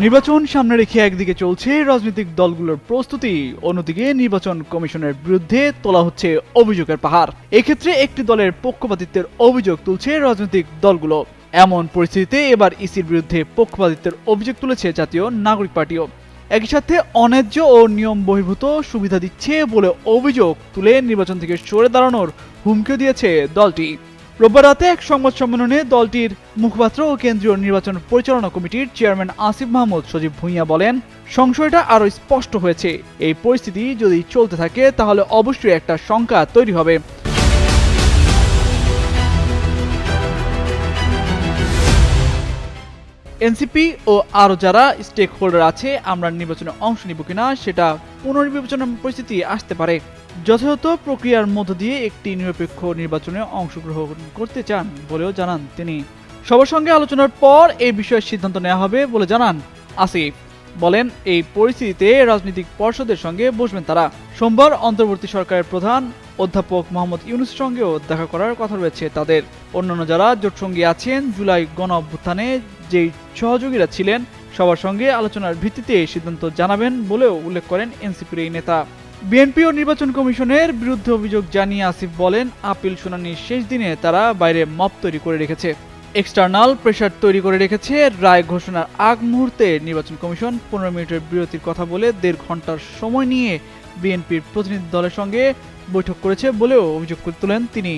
নির্বাচন সামনে রেখে একদিকে চলছে রাজনৈতিক দলগুলোর প্রস্তুতি, অন্যদিকে নির্বাচন কমিশনের বিরুদ্ধে তোলা হচ্ছে অভিযোগের পাহাড়। এক্ষেত্রে একটি দলের পক্ষপাতিত্বের অভিযোগ তুলছে রাজনৈতিক দলগুলো। এমন পরিস্থিতিতে এবার ইসির বিরুদ্ধে পক্ষপাতিত্বের অভিযোগ তুলেছে জাতীয় নাগরিক পার্টিও। একই সাথে অন্যায্য ও নিয়ম বহির্ভূত সুবিধা দিচ্ছে বলে অভিযোগ তুলে নির্বাচন থেকে সরে দাঁড়ানোর হুমকিও দিয়েছে দলটি। রোববার রাতে এক সংবাদ সম্মেলনে দলটির মুখপাত্র ও কেন্দ্রীয় নির্বাচন পরিচালনা কমিটির চেয়ারম্যান আসিফ মাহমুদ সজীব ভুঁইয়া বলেন, সংশয়টা আরও স্পষ্ট হয়েছে। এই পরিস্থিতি যদি চলতে থাকে তাহলে অবশ্যই একটা শঙ্কা তৈরি হবে। এনসিপি ও আরও যারা স্টেক হোল্ডার আছে, আমরা নির্বাচনে অংশ নিব কিনা সেটা পুনর্বিবেচনার পরিস্থিতি আসতে পারে। যথাযথ প্রক্রিয়ার মধ্য দিয়ে একটি নিরপেক্ষ নির্বাচনে অংশগ্রহণ করতে চান বলেও জানান তিনি। সবার সঙ্গে আলোচনার পর এই বিষয়ে সিদ্ধান্ত নেওয়া হবে বলে জানান আসিফ। বলেন, এই পরিস্থিতিতে রাজনৈতিক পর্ষদের সঙ্গে বসবেন তারা। সোমবার অন্তর্বর্তী সরকারের প্রধান অধ্যাপক মোহাম্মদ ইউনূসের সঙ্গেও দেখা করার কথা রয়েছে তাদের। অন্যান্য যারা জোটসঙ্গী আছেন, জুলাই গণ অভ্যুত্থানে যেই সহযোগীরা ছিলেন, সবার সঙ্গে আলোচনার ভিত্তিতে সিদ্ধান্ত জানাবেন বলেও উল্লেখ করেন এনসিপির এই নেতা। বিএনপি ও নির্বাচন কমিশনের বিরুদ্ধে অভিযোগ জানিয়ে আসিফ বলেন, আপিল শুনানির শেষ দিনে তারা বাইরে মব তৈরি করে রেখেছে, এক্সটার্নাল প্রেশার তৈরি করে রেখেছে। রায় ঘোষণার আগ মুহূর্তে নির্বাচন কমিশন 15 মিনিটের বিরতির কথা বলে 1.5 ঘন্টার সময় নিয়ে বিএনপির প্রতিনিধি দলের সঙ্গে বৈঠক করেছে বলেও অভিযোগ তুলেন তিনি।